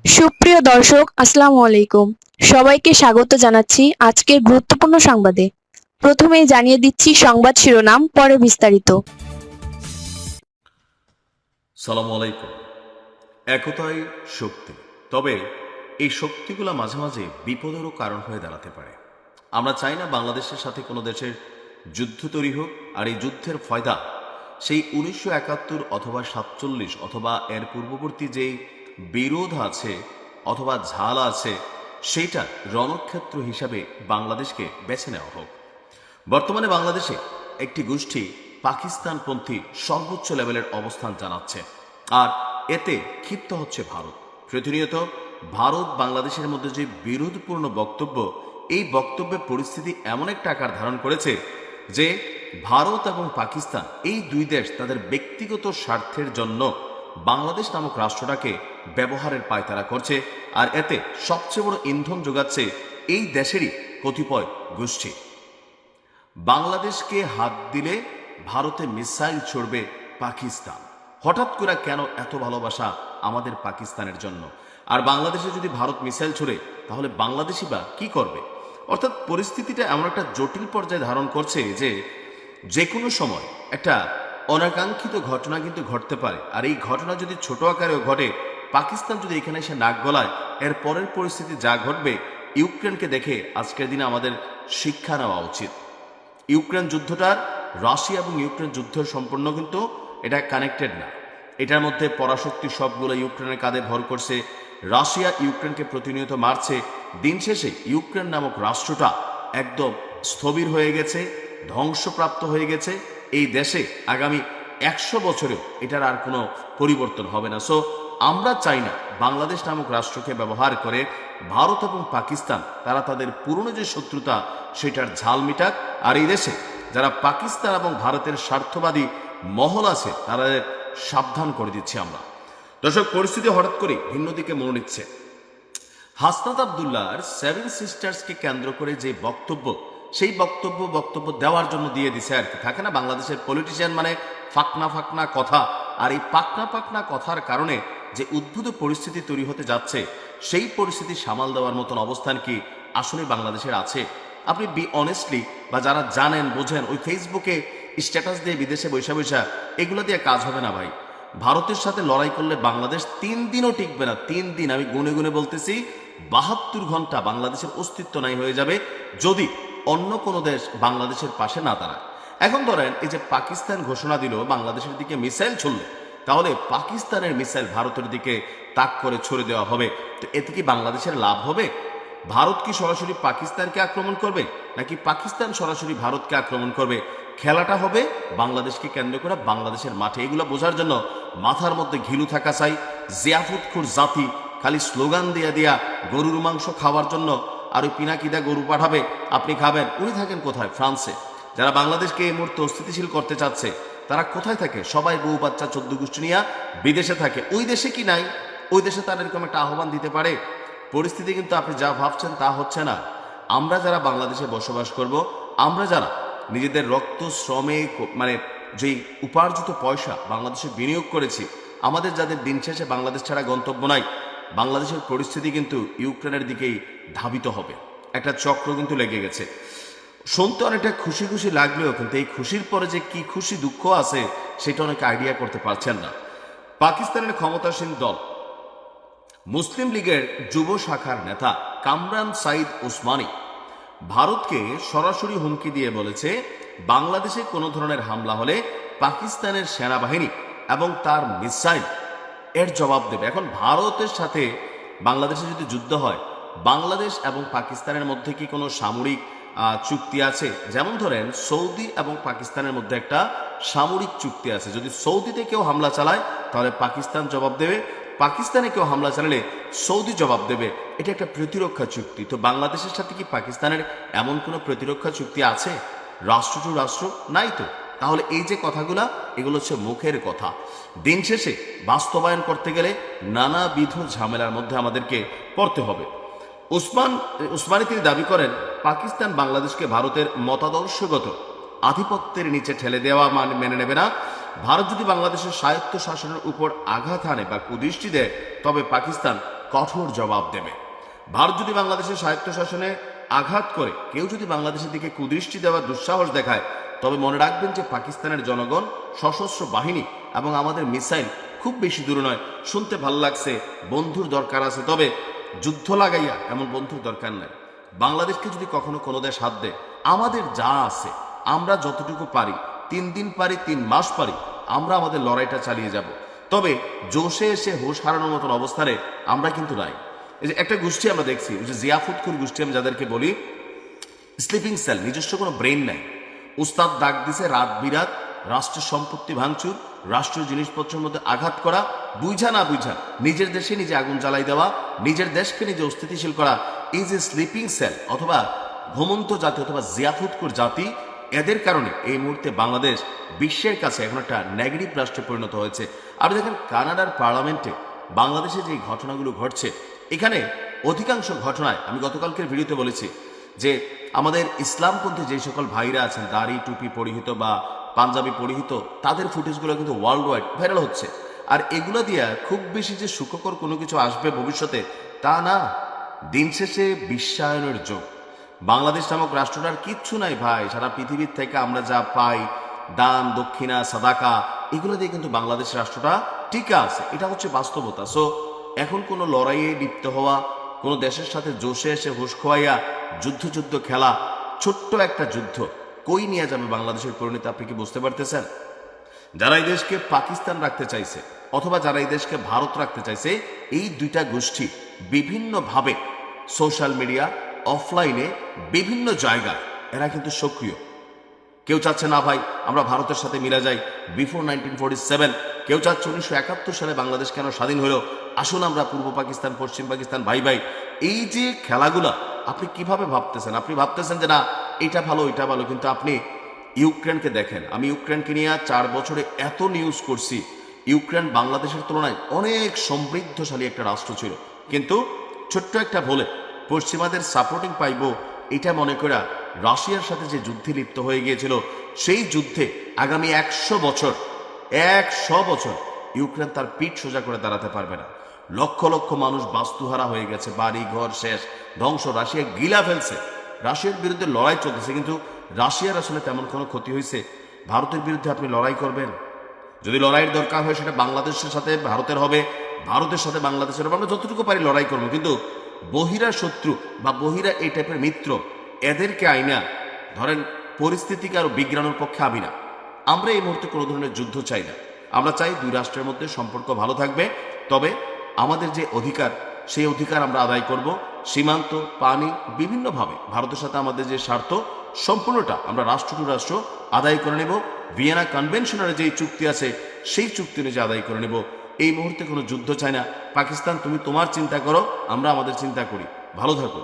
সুপ্রিয় দর্শক, আসসালামু আলাইকুম। সবাইকে স্বাগত জানাচ্ছি আজকের গুরুত্বপূর্ণ সংবাদে। প্রথমেই জানিয়ে দিচ্ছি সংবাদ শিরোনাম, পরে বিস্তারিত। সালাম আলাইকুম। একতাই শক্তি, তবে এই শক্তিগুলো মাঝে মাঝে বিপদেরও কারণ হয়ে দাঁড়াতে পারে। আমরা চাই না বাংলাদেশের সাথে কোনো দেশের যুদ্ধ তৈরি হোক, আর এই যুদ্ধের ফয়দা সেই 1971 অথবা 47 অথবা এর পূর্ববর্তী যেই বিরোধ আছে অথবা ঝাল আছে, সেইটা রণক্ষেত্র হিসাবে বাংলাদেশকে বেছে নেওয়া হোক। বর্তমানে বাংলাদেশে একটি গোষ্ঠী পাকিস্তানপন্থী সর্বোচ্চ লেভেলের অবস্থান জানাচ্ছে, আর এতে ক্ষিপ্ত হচ্ছে ভারত। প্রতিনিয়ত ভারত বাংলাদেশের মধ্যে যে বিরোধপূর্ণ বক্তব্য, এই বক্তব্যের পরিস্থিতি এমন একটা আকার ধারণ করেছে যে ভারত এবং পাকিস্তান এই দুই দেশ তাদের ব্যক্তিগত স্বার্থের জন্য বাংলাদেশ নামক রাষ্ট্রটাকে ব্যবহারের পায়তারা করছে, আর এতে সবচেয়ে বড় ইন্ধন যোগাচ্ছে এই দেশেরই কতিপয় গোষ্ঠী। বাংলাদেশকে হাত দিলে ভারতে মিসাইল ছড়বে পাকিস্তান। হঠাৎ করে কেন এত ভালোবাসা আমাদের পাকিস্তানের জন্য? আর বাংলাদেশে যদি ভারত মিসাইল ছড়ে তাহলে বাংলাদেশি বা কি করবে? অর্থাৎ পরিস্থিতিটা এমন একটা জটিল পর্যায়ে ধারণ করছে যে যে কোনো সময় একটা অনাকাঙ্ক্ষিত ঘটনা কিন্তু ঘটতে পারে। আর এই ঘটনা যদি ছোট আকারেও ঘটে, পাকিস্তান যদি এখানে এসে নাক গলায়, এর পরের পরিস্থিতি যা ঘটবে, ইউক্রেনকে দেখে আজকের দিনে আমাদের শিক্ষা নেওয়া উচিত। ইউক্রেন যুদ্ধটার রাশিয়া এবং ইউক্রেন যুদ্ধ সম্পূর্ণ কিন্তু এটা কানেক্টেড না। এটার মধ্যে পরাশক্তি সবগুলো ইউক্রেনের কাঁধে ভর করছে। রাশিয়া ইউক্রেনকে প্রতিনিয়ত মারছে। দিন শেষে ইউক্রেন নামক রাষ্ট্রটা একদম স্থবির হয়ে গেছে, ধ্বংসপ্রাপ্ত হয়ে গেছে। এই দেশে আগামী 100 বছরেও এটার আর কোনো পরিবর্তন হবে না। সো আমরা চাই না বাংলাদেশ নামক রাষ্ট্রকে ব্যবহার করে ভারত এবং পাকিস্তান তারা তাদের পুরনো যে শত্রুতা সেটার ঝাল মিটাক। আর এই দেশে যারা পাকিস্তান এবং ভারতের স্বার্থবাদী মহল আছে তাদের সাবধান করে দিচ্ছি আমরা। দর্শক, পরিস্থিতি হঠাৎ করে ভিন্ন দিকে মোড় নিচ্ছে। হাসনাত আবদুল্লাহর সেভেন সিস্টার্সকে কেন্দ্র করে যে বক্তব্য, সেই বক্তব্য দেওয়ার জন্য দিয়ে দিছে আর কি। থাকে না বাংলাদেশের পলিটিশিয়ান মানে ফাকনা ফাকনা কথা, আর এই পাকনা কথার কারণে যে উদ্ভূত পরিস্থিতি তৈরি হতে যাচ্ছে, সেই পরিস্থিতি সামাল দেওয়ার মতন অবস্থান কি আসলে বাংলাদেশের আছে? আপনি বি অনেস্টলি, বা যারা জানেন বোঝেন, ওই ফেসবুকে স্ট্যাটাস দিয়ে বিদেশে বৈশা বৈশা এগুলো দিয়ে কাজ হবে না ভাই। ভারতের সাথে লড়াই করলে বাংলাদেশ 3 দিনও টিকবে না। 3 দিন, আমি গুনে গুনে বলতেছি, 72 ঘন্টা বাংলাদেশের অস্তিত্ব নাই হয়ে যাবে যদি অন্য কোনো দেশ বাংলাদেশের পাশে না দাঁড়ায়। এখন ধরেন এই যে পাকিস্তান ঘোষণা দিল বাংলাদেশের দিকে মিসাইল ছুড়লে, তাহলে পাকিস্তানের মিসাইল ভারতের দিকে তাক করে ছড়ে দেওয়া হবে। তো এতে কি বাংলাদেশের লাভ হবে? ভারত কি সরাসরি পাকিস্তানকে আক্রমণ করবে, নাকি পাকিস্তান সরাসরি ভারতকে আক্রমণ করবে? খেলাটা হবে বাংলাদেশকে কেন্দ্র করে বাংলাদেশের মাঠে। এগুলো বোঝার জন্য মাথার মধ্যে ঘিলু থাকা চাই। জিয়াফুতখুর জাতি খালি স্লোগান দিয়া দিয়া গরুর মাংস খাওয়ার জন্য আর ওই পিনাকিদা গরু পাঠাবে, আপনি খাবেন। উনি থাকেন কোথায়? ফ্রান্সে। যারা বাংলাদেশকে এই মুহূর্তে অস্থিতিশীল করতে চাচ্ছে তারা কোথায় থাকে? সবাই বউ বাচ্চা 14 গোষ্ঠী নিয়ে বিদেশে থাকে। ওই দেশে কি নাই? ওই দেশে তারা এরকম একটা আহ্বান দিতে পারে? পরিস্থিতি কিন্তু আপনি যা ভাবছেন তা হচ্ছে না। আমরা যারা বাংলাদেশে বসবাস করব, আমরা যারা নিজেদের রক্ত শ্রমে মানে যেই উপার্জিত পয়সা বাংলাদেশে বিনিয়োগ করেছি, আমাদের যাদের দিন শেষে বাংলাদেশ ছাড়া গন্তব্য নাই, বাংলাদেশের পরিস্থিতি কিন্তু ইউক্রেনের দিকেই ধাবিত হবে। একটা চক্র কিন্তু লেগে গেছে। শুনতে অনেকটা খুশি খুশি লাগলেও কিন্তু এই খুশির পরে যে কি খুশি দুঃখ আছে সেটা অনেকে আইডিয়া করতে পারছেন না। পাকিস্তানের ক্ষমতাসীন দল মুসলিম লীগের যুব শাখার নেতা কামরান সাইদ ওসমানী ভারতকে সরাসরি হুমকি দিয়ে বলেছে, বাংলাদেশে কোনো ধরনের হামলা হলে পাকিস্তানের সেনাবাহিনী এবং তার মিসাইল এর জবাব দেবে। এখন ভারতের সাথে বাংলাদেশে যদি যুদ্ধ হয়, বাংলাদেশ এবং পাকিস্তানের মধ্যে কি কোনো সামরিক চুক্তি আছে? যেমন ধরেন সৌদি এবং পাকিস্তানের মধ্যে একটা সামরিক চুক্তি আছে। যদি সৌদিতে কেউ হামলা চালায় তাহলে পাকিস্তান জবাব দেবে, পাকিস্তানে কেউ হামলা চালালে সৌদি জবাব দেবে। এটা একটা প্রতিরক্ষা চুক্তি। তো বাংলাদেশের সাথে কি পাকিস্তানের এমন কোনো প্রতিরক্ষা চুক্তি আছে? রাষ্ট্র টু রাষ্ট্র নাই তো। তাহলে এই যে কথাগুলা, এগুলো হচ্ছে মুখের কথা। দিন শেষে বাস্তবায়ন করতে গেলে নানাবিধ ঝামেলার মধ্যে আমাদেরকে পড়তে হবে। উসমানী তিনি দাবি করেন, পাকিস্তান বাংলাদেশকে ভারতের মতাদর্শগত আধিপত্যের নিচে ঠেলে দেওয়া মেনে নেবে না। ভারত যদি বাংলাদেশের স্বায়ত্ত শাসনের উপর আঘাত হানে বা কুদৃষ্টি দেয়, তবে পাকিস্তান কঠোর জবাব দেবে। ভারত যদি বাংলাদেশের স্বায়ত্তশাসনে আঘাত করে, কেউ যদি বাংলাদেশের দিকে কুদৃষ্টি দেওয়ার দুঃসাহস দেখায়, তবে মনে রাখবেন যে পাকিস্তানের জনগণ, সশস্ত্র বাহিনী এবং আমাদের মিসাইল খুব বেশি দূরে নয়। শুনতে ভাল লাগছে, বন্ধুর দরকার আছে, তবে যুদ্ধ লাগাইয়া এমন বন্ধুর দরকার নাই। বাংলাদেশকে যদি কখনো কোনো দেশ হাত দেয়, আমাদের যা আছে, আমরা যতটুকু পারি, 3 দিন পারি, 3 মাস পারি, আমরা আমাদের লড়াইটা চালিয়ে যাব। তবে জোশে এসে হুঁশ হারানোর মতন অবস্থানে আমরা কিন্তু নাই। এই যে একটা গোষ্ঠী আমরা দেখছি, ওই যে জিয়াফুতখুর গোষ্ঠী আমি যাদেরকে বলি, স্লিপিং সেল, নিজস্ব কোনো ব্রেন নাই। উস্তাদ ডাক দিছে রাত বিরাত, রাষ্ট্রের সম্পত্তি ভাঙচুর, রাষ্ট্রীয় জিনিসপত্রের মধ্যে আঘাত করা, বুঝা না বুঝা নিজের দেশে নিজে আগুন জ্বালাই দেওয়া, নিজের দেশকে নিজে অস্থিতিশীল করা, এই যে স্লিপিং সেল অথবা ঘুমন্ত জাতি অথবা জিয়াফুতখুর জাতি, এদের কারণে এই মুহূর্তে বাংলাদেশ বিশ্বের কাছে এখন একটা নেগেটিভ রাষ্ট্রে পরিণত হয়েছে। আপনি দেখেন কানাডার পার্লামেন্টে বাংলাদেশে যে ঘটনাগুলো ঘটছে, এখানে অধিকাংশ ঘটনায় আমি গতকালকের ভিডিওতে বলেছি যে আমাদের ইসলামপন্থী যে সকল ভাইরা আছেন, দাড়ি টুপি পরিহিত বা পাঞ্জাবি পরিহিত, তাদের ফুটেজগুলো কিন্তু ওয়ার্ল্ড ওয়াইড ভাইরাল হচ্ছে। আর এগুলো দিয়ে খুব বেশি যে সুখকর কোনো কিছু আসবে ভবিষ্যতে, তা না। দিন শেষে বিশ্বায়নের যুগ। বাংলাদেশ নামক রাষ্ট্রটার কিচ্ছু নাই ভাই। সারা পৃথিবীর থেকে আমরা যা পাই, দান দক্ষিণা সাদাকা, এগুলো দিয়ে কিন্তু বাংলাদেশ রাষ্ট্রটা টিকা আছে। এটা হচ্ছে বাস্তবতা। সো এখন কোনো লড়াইয়ে লিপ্ত হওয়া, কোনো দেশের সাথে জোশে এসে হুঁশ খোয়াইয়া যুদ্ধ খেলা, ছোট্ট একটা যুদ্ধ কই নিয়ে যাবে বাংলাদেশের পরিণতি, আপনি কি বুঝতে পারতেছেন? যারা এই দেশকে পাকিস্তান রাখতে চাইছে অথবা যারা এই দেশকে ভারত রাখতে চাইছে, এই দুইটা গোষ্ঠী বিভিন্নভাবে সোশ্যাল মিডিয়া, অফলাইনে, বিভিন্ন জায়গায় এরা কিন্তু সক্রিয়। কেউ চাচ্ছে না ভাই আমরা ভারতের সাথে মিলা যাই বিফোর 1947, কেউ চাচ্ছে 1971 সালে বাংলাদেশ কেন স্বাধীন হলো, আসুন আমরা পূর্ব পাকিস্তান পশ্চিম পাকিস্তান ভাই ভাই। এই যে খেলাগুলা আপনি কিভাবে ভাবতেছেন? আপনি ভাবতেছেন যে না এটা ভালো এটা ভালো, কিন্তু আপনি ইউক্রেনকে দেখেন। আমি ইউক্রেনকে নিয়ে 4 বছরে এত নিউজ করছি। ইউক্রেন বাংলাদেশের তুলনায় অনেক সমৃদ্ধশালী একটা রাষ্ট্র ছিল, কিন্তু ছোট্ট একটা ভুলে পশ্চিমাদের সাপোর্টিং পাইব এটা মনে করা রাশিয়ার সাথে যে যুদ্ধে লিপ্ত হয়ে গিয়েছিল, সেই যুদ্ধে আগামী 100 বছর ইউক্রেন তার পিঠ সোজা করে দাঁড়াতে পারবে না। লক্ষ লক্ষ মানুষ বাস্তুহারা হয়ে গেছে, বাড়ি ঘর শেষ, ধ্বংস। রাশিয়া গিলা ফেলছে, রাশিয়ার বিরুদ্ধে লড়াই চলতেছে, কিন্তু রাশিয়ার আসলে তেমন কোনো ক্ষতি হয়েছে? ভারতের বিরুদ্ধে আপনি লড়াই করবেন? যদি লড়াইয়ের দরকার হয় সেটা বাংলাদেশের সাথে ভারতের হবে, ভারতের সাথে বাংলাদেশের হবে, আমরা যতটুকু পারি লড়াই করবো। কিন্তু বহিরা শত্রু বা বহিরা এই টাইপের মিত্র, এদেরকে আইনা ধরেন পরিস্থিতিকে আরো বিগড়ানোর পক্ষে আমি না। আমরা এই মুহূর্তে কোনো ধরনের যুদ্ধ চাই না। আমরা চাই দুই রাষ্ট্রের মধ্যে সম্পর্ক ভালো থাকবে, তবে আমাদের যে অধিকার, সেই অধিকার আমরা আদায় করব। সীমান্ত, পানি, বিভিন্নভাবে ভারতের সাথে আমাদের যে স্বার্থ, সম্পূর্ণটা আমরা রাষ্ট্র টু রাষ্ট্র আদায় করে নেব। ভিয়েনা কনভেনশনের যে চুক্তি আছে, সেই চুক্তি অনুযায়ী আদায় করে নেব। এই মুহূর্তে কোনো যুদ্ধ চাই না। পাকিস্তান তুমি তোমার চিন্তা করো, আমরা আমাদের চিন্তা করি। ভালো থাকো।